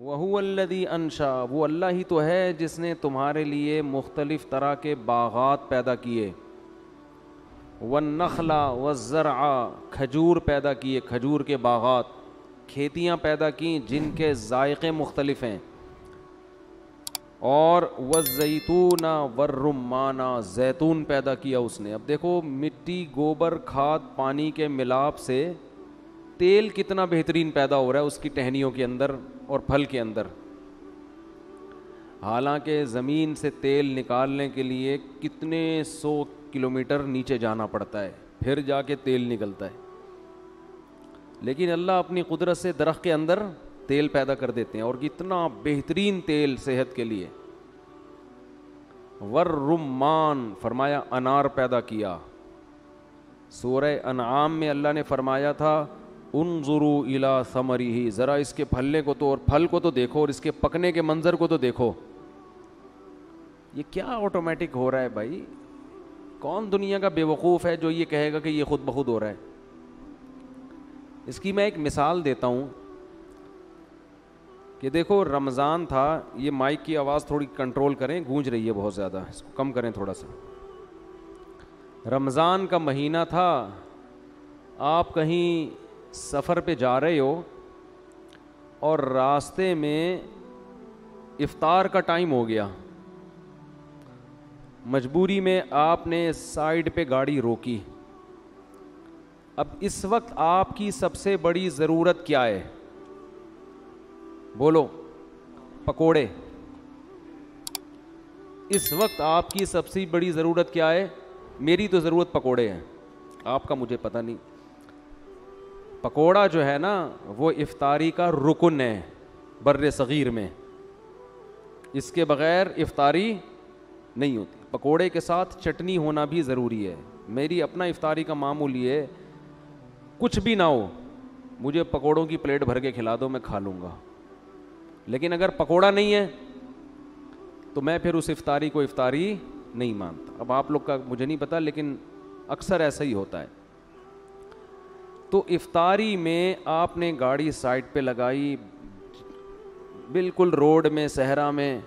وَهُوَ الَّذِي أَنشَأَ، وہ اللہ ہی تو ہے جس نے تمہارے لیے مختلف طرح کے باغات پیدا کیے، وَالنَّخْلَ وَالزَّرْعَ، کھجور پیدا کیے، کھجور کے باغات، کھیتیاں پیدا کیں جن کے ذائقے مختلف ہیں، اور والزیتون والرمان، زیتون پیدا کیا اس نے۔ اب دیکھو مٹی، گوبر، کھاد، پانی کے ملاپ سے تیل کتنا بہترین پیدا ہو رہا ہے اس کی ٹہنیوں کے اندر اور پھل کے اندر، حالانکہ زمین سے تیل نکالنے کے لیے کتنے 100 کلومیٹر نیچے جانا پڑتا ہے، پھر جا کے تیل نکلتا ہے، لیکن اللہ اپنی قدرت سے درخت کے اندر تیل پیدا کر دیتے ہیں، اور کتنا بہترین تیل صحت کے لیے۔ والرمان، فرمایا انار پیدا کیا۔ سورہ انعام میں اللہ نے فرمایا تھا انظروا الی ثمرہ، ذرا اس کے پھلنے کو تو، اور پھل کو تو دیکھو، اور اس کے پکنے کے منظر کو تو دیکھو۔ یہ کیا آٹومیٹک ہو رہا ہے بھائی؟ کون دنیا کا بے وقوف ہے جو یہ کہے گا کہ یہ خود بخود ہو رہا ہے؟ اس کی میں ایک مثال دیتا ہوں کہ دیکھو رمضان تھا، یہ مائک کی آواز تھوڑی کنٹرول کریں، گونج رہی ہے بہت زیادہ، اس کو کم کریں تھوڑا سا۔ رمضان کا مہینہ تھا، آپ کہیں سفر پہ جا رہے ہو اور راستے میں افطار کا ٹائم ہو گیا، مجبوری میں آپ نے سائیڈ پہ گاڑی روکی۔ اب اس وقت آپ کی سب سے بڑی ضرورت کیا ہے؟ بولو۔ پکوڑے۔ اس وقت آپ کی سب سے بڑی ضرورت کیا ہے؟ میری تو ضرورت پکوڑے ہیں، آپ کا مجھے پتہ نہیں۔ پکوڑا جو ہے نا وہ افطاری کا رکن ہے بر صغیر میں، اس کے بغیر افطاری نہیں ہوتی۔ پکوڑے کے ساتھ چٹنی ہونا بھی ضروری ہے۔ میری اپنا افطاری کا معمول یہ ہے، کچھ بھی نہ ہو مجھے پکوڑوں کی پلیٹ بھر کے کھلا دو، میں کھا لوں گا، لیکن اگر پکوڑا نہیں ہے تو میں پھر اس افطاری کو افطاری نہیں مانتا۔ اب آپ لوگ کا مجھے نہیں پتا، لیکن اکثر ایسا ہی ہوتا ہے۔ تو افطاری میں آپ نے گاڑی سائڈ پہ لگائی، بالکل روڈ میں، صحرا میں،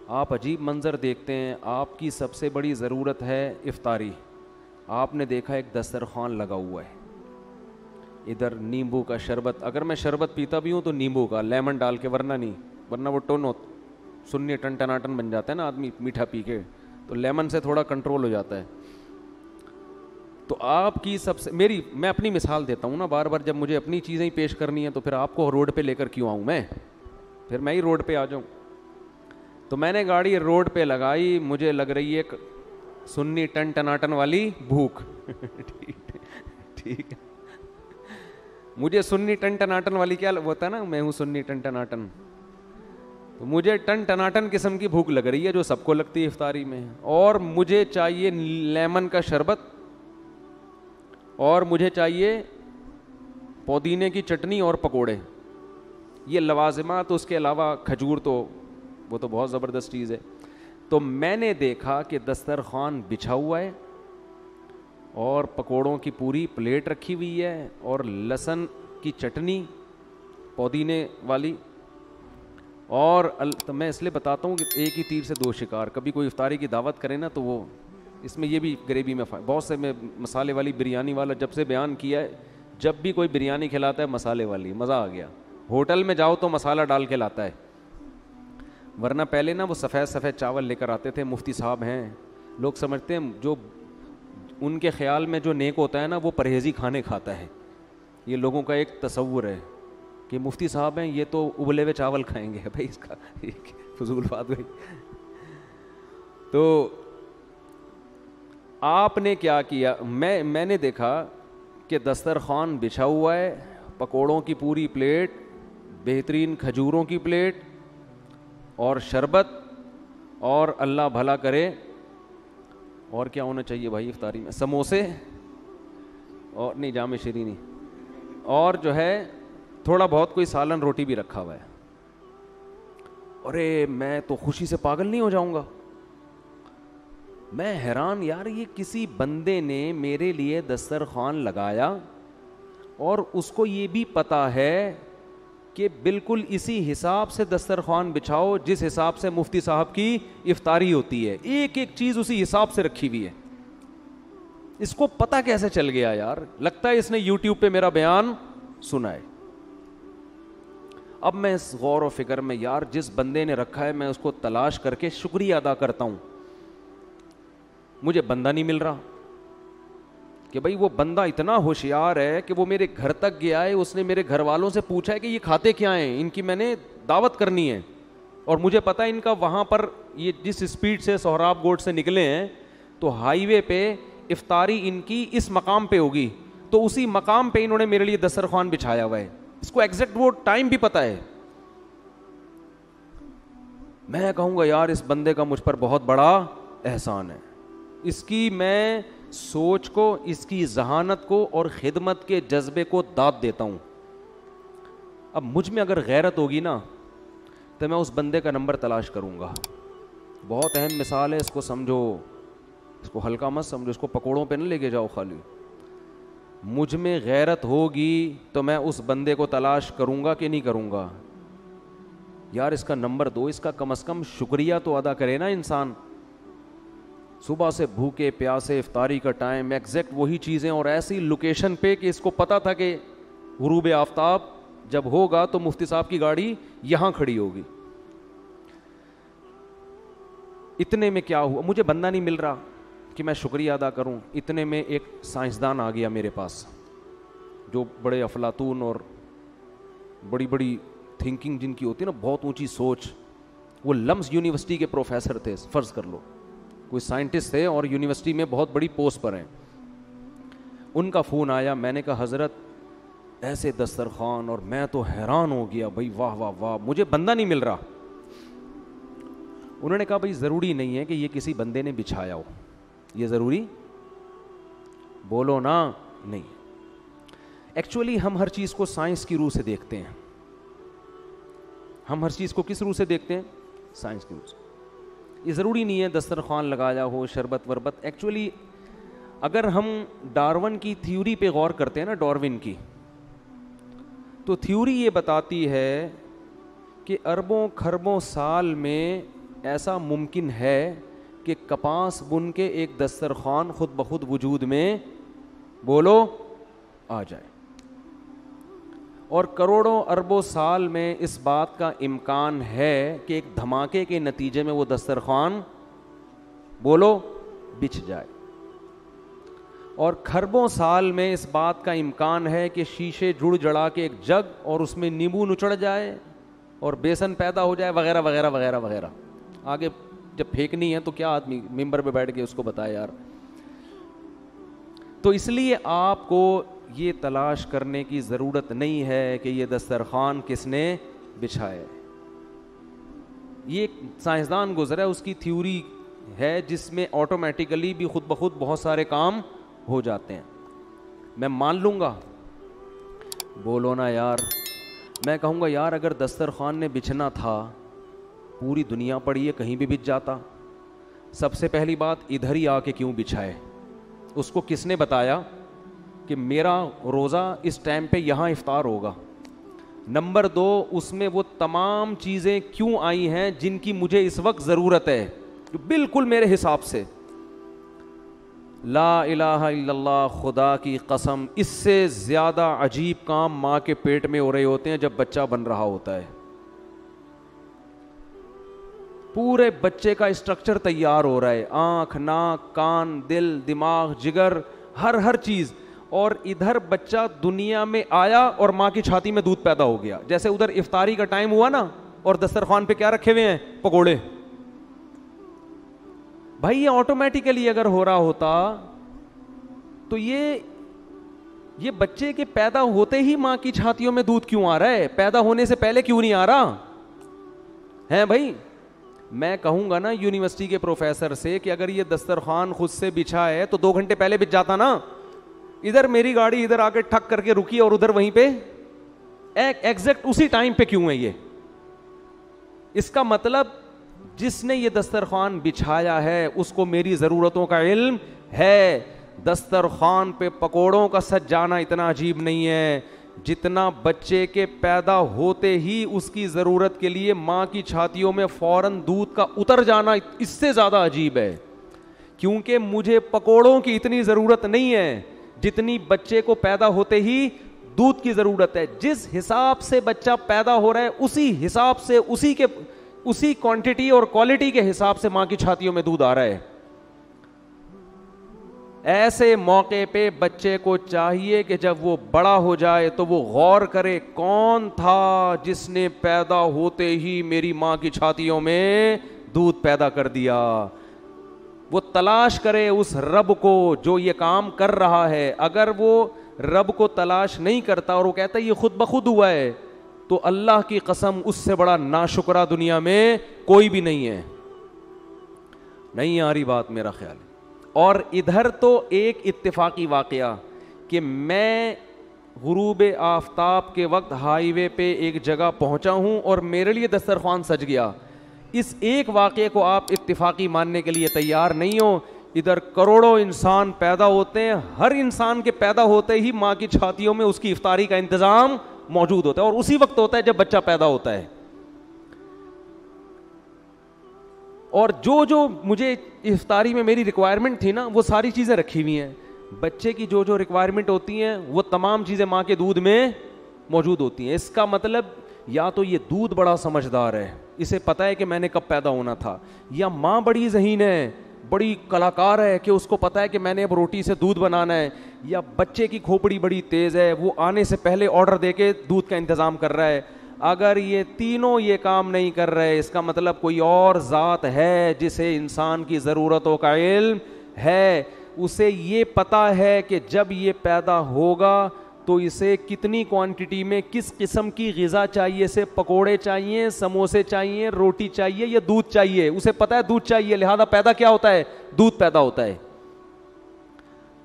آپ عجیب منظر دیکھتے ہیں، آپ کی سب سے بڑی ضرورت ہے افطاری۔ آپ نے دیکھا ایک دسترخوان لگا ہوا ہے، ادھر نیمبو کا شربت، اگر میں شربت پیتا بھی ہوں تو نیمبو کا، لیمن ڈال کے، ورنہ نہیں، ورنہ وہ سنی ٹن ٹناٹن بن جاتا ہے نا آدمی میٹھا پی کے، تو لیمن سے تھوڑا کنٹرول ہو جاتا ہے۔ تو آپ کی سب سے میں اپنی مثال دیتا ہوں نا بار بار، جب مجھے اپنی چیزیں ہی پیش کرنی ہیں تو پھر آپ کو روڈ پہ لے کر کیوں آؤں میں؟ پھر میں ہی روڈ پہ آ جاؤں۔ تو میں نے گاڑی روڈ پہ لگائی، مجھے لگ رہی ہے سنی ٹن ٹناٹن والی بھوک، ٹھیک ہے، مجھے سنی ٹن ٹناٹن والی کیا ہوتا ہے نا، میں ہوں سنی ٹن ٹناٹن، تو مجھے ٹن ٹناٹن قسم کی بھوک لگ رہی ہے جو سب کو لگتی ہے افطاری میں، اور مجھے چاہیے لیمن کا شربت، اور مجھے چاہیے پودینے کی چٹنی اور پکوڑے، یہ لوازمات، اس کے علاوہ کھجور، تو وہ تو بہت زبردست چیز ہے۔ تو میں نے دیکھا کہ دسترخوان بچھا ہوا ہے اور پکوڑوں کی پوری پلیٹ رکھی ہوئی ہے، اور لہسن کی چٹنی پودینے والی، اور تو میں اس لیے بتاتا ہوں کہ ایک ہی تیر سے دو شکار، کبھی کوئی افطاری کی دعوت کرے نا تو وہ اس میں یہ بھی گریوی میں بہت سے، میں مسالے والی بریانی والا جب سے بیان کیا ہے، جب بھی کوئی بریانی کھلاتا ہے مسالے والی، مزہ آ گیا۔ ہوٹل میں جاؤ تو مسالہ ڈال کے لاتا ہے، ورنہ پہلے نا وہ سفید سفید چاول لے کر آتے تھے، مفتی صاحب ہیں، لوگ سمجھتے ہیں جو ان کے خیال میں جو نیک ہوتا ہے نا وہ پرہیزی کھانے کھاتا ہے، یہ لوگوں کا ایک تصور ہے کہ مفتی صاحب ہیں یہ تو ابلے ہوئے چاول کھائیں گے، بھائی اس کا فضول بات ہوئی۔ تو آپ نے کیا کیا؟ میں نے دیکھا کہ دسترخوان بچھا ہوا ہے، پکوڑوں کی پوری پلیٹ، بہترین کھجوروں کی پلیٹ اور شربت، اور اللہ بھلا کرے اور کیا ہونا چاہیے بھائی افطاری میں، سموسے، اور نہیں جام شیرینی، اور جو ہے تھوڑا بہت کوئی سالن روٹی بھی رکھا ہوا ہے۔ ارے میں تو خوشی سے پاگل نہیں ہو جاؤں گا، میں حیران، یار یہ کسی بندے نے میرے لیے دسترخوان لگایا اور اس کو یہ بھی پتا ہے کہ بالکل اسی حساب سے دسترخوان بچھاؤ جس حساب سے مفتی صاحب کی افطاری ہوتی ہے, ایک ایک چیز اسی حساب سے رکھی ہوئی ہے. اس کو پتہ کیسے چل گیا یار؟ لگتا ہے اس نے یوٹیوب پہ میرا بیان سنا ہے. اب میں اس غور و فکر میں, یار جس بندے نے رکھا ہے میں اس کو تلاش کر کے شکریہ ادا کرتا ہوں, مجھے بندہ نہیں مل رہا. کہ بھائی وہ بندہ اتنا ہوشیار ہے کہ وہ میرے گھر تک گیا ہے, اس نے میرے گھر والوں سے پوچھا ہے کہ یہ کھاتے کیا ہیں, ان کی میں نے دعوت کرنی ہے, اور مجھے پتا ہے ان کا وہاں پر یہ جس اسپیڈ سے سہراب گوٹ سے نکلے ہیں تو ہائی وے پہ افطاری ان کی اس مقام پہ ہوگی, تو اسی مقام پہ انہوں نے میرے لیے دسترخوان بچھایا ہوا ہے. اس کو ایگزیکٹ وہ ٹائم بھی پتا ہے. میں کہوں گا یار اس بندے کا مجھ پر بہت بڑا احسان ہے. اس کی میں سوچ کو, اس کی ذہانت کو اور خدمت کے جذبے کو داد دیتا ہوں. اب مجھ میں اگر غیرت ہوگی نا تو میں اس بندے کا نمبر تلاش کروں گا. بہت اہم مثال ہے, اس کو سمجھو, اس کو ہلکا مت سمجھو, اس کو پکوڑوں پہ نہ لے کے جاؤ خالی. مجھ میں غیرت ہوگی تو میں اس بندے کو تلاش کروں گا کہ نہیں کروں گا. یار اس کا نمبر دو, اس کا کم از کم شکریہ تو ادا کرے نا انسان. صبح سے بھوکے پیاسے, افطاری کا ٹائم, ایگزیکٹ وہی چیزیں اور ایسی لوکیشن پہ کہ اس کو پتا تھا کہ غروب آفتاب جب ہوگا تو مفتی صاحب کی گاڑی یہاں کھڑی ہوگی. اتنے میں کیا ہوا, مجھے بندہ نہیں مل رہا کہ میں شکریہ ادا کروں. اتنے میں ایک سائنسدان آ گیا میرے پاس, جو بڑے افلاطون اور بڑی بڑی تھنکنگ جن کی ہوتی ہے نا, بہت اونچی سوچ. وہ لمس یونیورسٹی کے پروفیسر تھے, فرض کر لو کوئی سائنٹسٹ تھے اور یونیورسٹی میں بہت بڑی پوسٹ پر ہیں. ان کا فون آیا, میں نے کہا حضرت ایسے دسترخوان, اور میں تو حیران ہو گیا بھائی, واہ واہ واہ, مجھے بندہ نہیں مل رہا. انہوں نے کہا بھائی ضروری نہیں ہے کہ یہ کسی بندے نے بچھایا ہو, یہ ضروری بولو نا نہیں. ایکچولی ہم ہر چیز کو سائنس کی روح سے دیکھتے ہیں. ہم ہر چیز کو کس روح سے دیکھتے ہیں؟ سائنس کی روح سے. یہ ضروری نہیں ہے دسترخوان لگایا ہو, شربت وربت. ایکچولی اگر ہم ڈارون کی تھیوری پہ غور کرتے ہیں نا, ڈارون کی, تو تھیوری یہ بتاتی ہے کہ اربوں کھربوں سال میں ایسا ممکن ہے کہ کپاس بن کے ایک دسترخوان خود بخود وجود میں بولو آ جائے, اور کروڑوں اربوں سال میں اس بات کا امکان ہے کہ ایک دھماکے کے نتیجے میں وہ دسترخوان بولو بچھ جائے, اور کھربوں سال میں اس بات کا امکان ہے کہ شیشے جڑ جڑا کے ایک جگ اور اس میں نیمبو نچڑ جائے اور بیسن پیدا ہو جائے وغیرہ وغیرہ وغیرہ وغیرہ. آگے جب پھینکنی ہے تو کیا آدمی ممبر پہ بیٹھ کے اس کو بتائے یار. تو اس لیے آپ کو یہ تلاش کرنے کی ضرورت نہیں ہے کہ یہ دسترخوان کس نے بچھائے. یہ ایک سائنسدان گزرا ہے, اس کی تھیوری ہے جس میں آٹومیٹیکلی بھی خود بخود بہت سارے کام ہو جاتے ہیں. میں مان لوں گا, بولو نا یار. میں کہوں گا یار اگر دسترخوان نے بچھنا تھا, پوری دنیا پڑی ہے, کہیں بھی بچ جاتا. سب سے پہلی بات, ادھر ہی آ کے کیوں بچھائے؟ اس کو کس نے بتایا کہ میرا روزہ اس ٹائم پہ یہاں افطار ہوگا؟ نمبر 2, اس میں وہ تمام چیزیں کیوں آئی ہیں جن کی مجھے اس وقت ضرورت ہے, بالکل میرے حساب سے. لا الہ الا اللہ, خدا کی قسم اس سے زیادہ عجیب کام ماں کے پیٹ میں ہو رہے ہوتے ہیں جب بچہ بن رہا ہوتا ہے. پورے بچے کا اسٹرکچر تیار ہو رہا ہے, آنکھ, ناک, کان, دل, دماغ, جگر, ہر چیز, اور ادھر بچہ دنیا میں آیا اور ماں کی چھاتی میں دودھ پیدا ہو گیا. جیسے ادھر افطاری کا ٹائم ہوا نا, اور دسترخوان پہ کیا رکھے ہوئے ہیں؟ پکوڑے. بھائی یہ آٹومیٹیکلی اگر ہو رہا ہوتا تو یہ بچے کے پیدا ہوتے ہی ماں کی چھاتیوں میں دودھ کیوں آ رہا ہے؟ پیدا ہونے سے پہلے کیوں نہیں آ رہا ہے بھائی؟ میں کہوں گا نا یونیورسٹی کے پروفیسر سے کہ اگر یہ دسترخوان خود سے بچھا ہے تو 2 گھنٹے پہلے بچ جاتا نا. ادھر میری گاڑی ادھر آ کے ٹھک کر کے رکی اور ادھر وہیں پہ ایگزیکٹ اسی ٹائم پہ کیوں ہے یہ؟ اس کا مطلب جس نے یہ دسترخوان بچھایا ہے اس کو میری ضرورتوں کا علم ہے. دسترخوان پہ پکوڑوں کا سج جانا اتنا عجیب نہیں ہے جتنا بچے کے پیدا ہوتے ہی اس کی ضرورت کے لیے ماں کی چھاتیوں میں فوراً دودھ کا اتر جانا اس سے زیادہ عجیب ہے، کیونکہ مجھے پکوڑوں کی اتنی ضرورت نہیں ہے جتنی بچے کو پیدا ہوتے ہی دودھ کی ضرورت ہے. جس حساب سے بچہ پیدا ہو رہا ہے اسی حساب سے اسی کوانٹٹی اور کوالٹی کے حساب سے ماں کی چھاتیوں میں دودھ آ رہا ہے. ایسے موقع پہ بچے کو چاہیے کہ جب وہ بڑا ہو جائے تو وہ غور کرے کون تھا جس نے پیدا ہوتے ہی میری ماں کی چھاتیوں میں دودھ پیدا کر دیا. وہ تلاش کرے اس رب کو جو یہ کام کر رہا ہے. اگر وہ رب کو تلاش نہیں کرتا اور وہ کہتا ہے یہ خود بخود ہوا ہے, تو اللہ کی قسم اس سے بڑا ناشکرا دنیا میں کوئی بھی نہیں ہے. نہیں آ رہی بات میرا خیال ہے. اور ادھر تو ایک اتفاقی واقعہ کہ میں غروب آفتاب کے وقت ہائی وے پہ ایک جگہ پہنچا ہوں اور میرے لیے دسترخوان سج گیا. اس ایک واقعے کو آپ اتفاقی ماننے کے لیے تیار نہیں ہو. ادھر کروڑوں انسان پیدا ہوتے ہیں, ہر انسان کے پیدا ہوتے ہی ماں کی چھاتیوں میں اس کی افطاری کا انتظام موجود ہوتا ہے, اور اسی وقت ہوتا ہے جب بچہ پیدا ہوتا ہے. اور جو مجھے افطاری میں میری ریکوائرمنٹ تھی نا, وہ ساری چیزیں رکھی ہوئی ہیں. بچے کی جو ریکوائرمنٹ ہوتی ہیں وہ تمام چیزیں ماں کے دودھ میں موجود ہوتی ہیں. اس کا مطلب یا تو یہ دودھ بڑا سمجھدار ہے, اسے پتہ ہے کہ میں نے کب پیدا ہونا تھا, یا ماں بڑی ذہین ہے, بڑی کلاکار ہے کہ اس کو پتہ ہے کہ میں نے اب روٹی سے دودھ بنانا ہے, یا بچے کی کھوپڑی بڑی تیز ہے, وہ آنے سے پہلے آرڈر دے کے دودھ کا انتظام کر رہا ہے. اگر یہ تینوں یہ کام نہیں کر رہے, اس کا مطلب کوئی اور ذات ہے جسے انسان کی ضرورتوں کا علم ہے. اسے یہ پتہ ہے کہ جب یہ پیدا ہوگا تو اسے کتنی کوانٹٹی میں کس قسم کی غذا چاہیے, اسے پکوڑے چاہیے, سموسے چاہیے, روٹی چاہیے یا دودھ چاہیے. اسے پتہ ہے دودھ چاہیے, لہذا پیدا کیا ہوتا ہے, دودھ پیدا ہوتا ہے.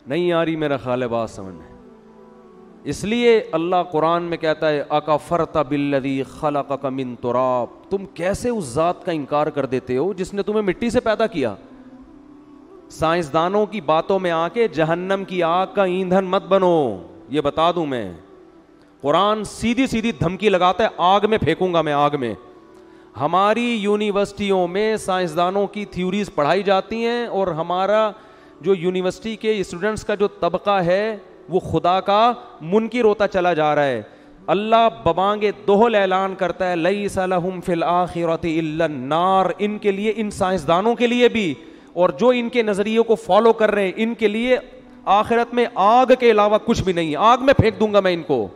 نہیں آ رہی میرا خیال ہے بات سمجھ میں. اس لیے اللہ قرآن میں کہتا ہے اکفرت بالذی خلقک من تراب, تم کیسے اس ذات کا انکار کر دیتے ہو جس نے تمہیں مٹی سے پیدا کیا. سائنسدانوں کی باتوں میں آ کے جہنم کی آگ کا ایندھن مت بنو, یہ بتا دوں میں. قرآن سیدھی سیدھی دھمکی لگاتا ہے, آگ میں پھینکوں گا میں, آگ میں. ہماری یونیورسٹیوں میں سائنسدانوں کی تھیوریز پڑھائی جاتی ہیں, اور ہمارا جو یونیورسٹی کے اسٹوڈنٹس کا جو طبقہ ہے وہ خدا کا منکر ہوتا چلا جا رہا ہے. اللہ ببانگ دوہل اعلان کرتا ہے لیس لہم فی الآخرۃ الا النار, ان کے لیے, ان سائنسدانوں کے لیے بھی, اور جو ان کے نظریوں کو فالو کر رہے ہیں ان کے لیے آخرت میں آگ کے علاوہ کچھ بھی نہیں ہے, آگ میں پھینک دوں گا میں ان کو.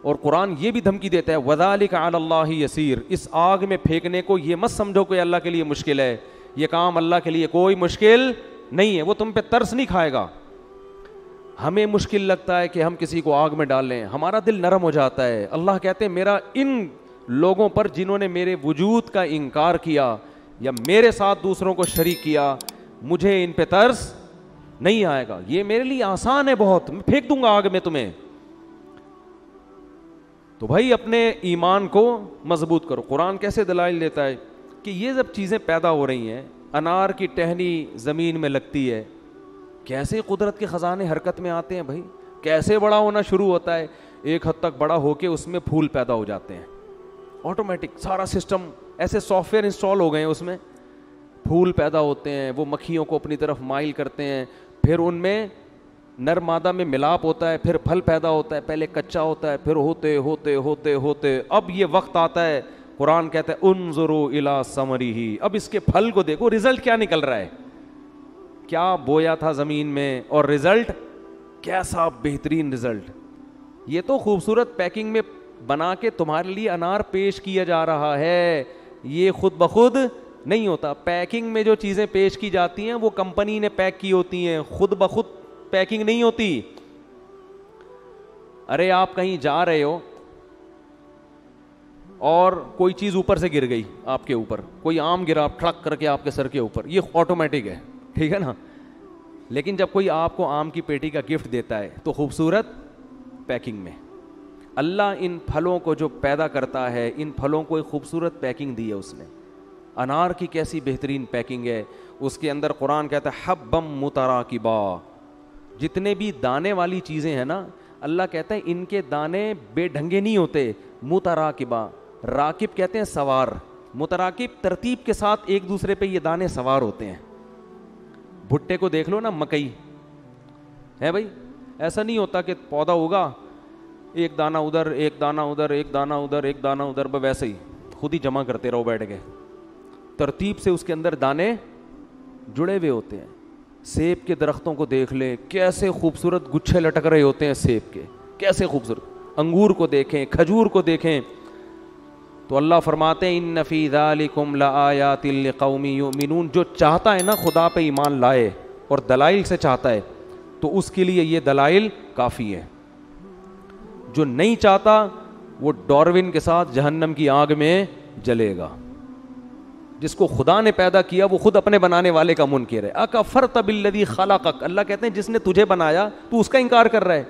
اور قرآن یہ بھی دھمکی دیتا ہے وذالک علی اللہ یسیر, اس آگ میں پھینکنے کو یہ مت سمجھو کہ اللہ کے لیے مشکل ہے, یہ کام اللہ کے لیے کوئی مشکل نہیں ہے, وہ تم پہ ترس نہیں کھائے گا. ہمیں مشکل لگتا ہے کہ ہم کسی کو آگ میں ڈال لیں, ہمارا دل نرم ہو جاتا ہے. اللہ کہتے ہیں میرا ان لوگوں پر جنہوں نے میرے وجود کا انکار کیا یا میرے ساتھ دوسروں کو شریک کیا, مجھے ان پہ ترس نہیں آئے گا, یہ میرے لیے آسان ہے بہت, میں پھینک دوں گا آگ میں تمہیں. تو بھائی اپنے ایمان کو مضبوط کرو. قرآن کیسے دلائل دیتا ہے کہ یہ جب چیزیں پیدا ہو رہی ہیں, انار کی ٹہنی زمین میں لگتی ہے, کیسے قدرت کے خزانے حرکت میں آتے ہیں بھائی, کیسے بڑا ہونا شروع ہوتا ہے, ایک حد تک بڑا ہو کے اس میں پھول پیدا ہو جاتے ہیں آٹومیٹک, سارا سسٹم ایسے سافٹ ویئر انسٹال ہو گئے ہیں, اس میں پھول پیدا ہوتے ہیں, وہ مکھیوں کو اپنی طرف مائل کرتے ہیں, پھر ان میں نر مادہ میں ملاپ ہوتا ہے, پھر پھل پیدا ہوتا ہے, پہلے کچا ہوتا ہے, پھر ہوتے ہوتے ہوتے ہوتے اب یہ وقت آتا ہے, قرآن کہتا ہے انظروا الی ثمرہ, اب اس کے پھل کو دیکھو, رزلٹ کیا نکل رہا ہے, کیا بویا تھا زمین میں اور رزلٹ کیسا بہترین رزلٹ. یہ تو خوبصورت پیکنگ میں بنا کے تمہارے لیے انار پیش کیا جا رہا ہے, یہ خود بخود نہیں ہوتا. پیکنگ میں جو چیزیں پیش کی جاتی ہیں وہ کمپنی نے پیک کی ہوتی ہیں, خود بخود پیکنگ نہیں ہوتی. ارے آپ کہیں جا رہے ہو اور کوئی چیز اوپر سے گر گئی آپ کے اوپر, کوئی آم گرا ٹھڑک کر کے آپ کے سر کے اوپر, یہ آٹومیٹک ہے, ٹھیک ہے نا. لیکن جب کوئی آپ کو آم کی پیٹی کا گفٹ دیتا ہے تو خوبصورت پیکنگ میں. اللہ ان پھلوں کو جو پیدا کرتا ہے, ان پھلوں کو ایک خوبصورت پیکنگ دی ہے اس نے. انار کی کیسی بہترین پیکنگ ہے, اس کے اندر قرآن کہتا ہے حبم متراکبا, جتنے بھی دانے والی چیزیں ہیں نا, اللہ کہتا ہے ان کے دانے بے ڈھنگے نہیں ہوتے. متراکبہ, راکب کہتے ہیں سوار, متراکب ترتیب کے ساتھ ایک دوسرے پہ یہ دانے سوار ہوتے ہیں. بھٹے کو دیکھ لو نا, مکئی ہے بھائی, ایسا نہیں ہوتا کہ پودا ہوگا ایک دانہ ادھر ایک دانہ ادھر ایک دانہ ادھر ایک دانہ ادھر, ویسے ہی خود ہی جمع کرتے رہو بیٹھ کے. ترتیب سے اس کے اندر دانے جڑے ہوئے ہوتے ہیں. سیب کے درختوں کو دیکھ لیں, کیسے خوبصورت گچھے لٹک رہے ہوتے ہیں سیب کے, کیسے خوبصورت. انگور کو دیکھیں, کھجور کو دیکھیں. تو اللہ فرماتے ہیں ان فی ذالکم لآیات لقوم یؤمنون, جو چاہتا ہے نا خدا پہ ایمان لائے اور دلائل سے چاہتا ہے تو اس کے لیے یہ دلائل کافی ہے. جو نہیں چاہتا وہ ڈاروین کے ساتھ جہنم کی آگ میں جلے گا. جس کو خدا نے پیدا کیا وہ خود اپنے بنانے والے کا منکر ہے. اکفرت بالذی خلقک, اللہ کہتے ہیں جس نے تجھے بنایا تو اس کا انکار کر رہا ہے.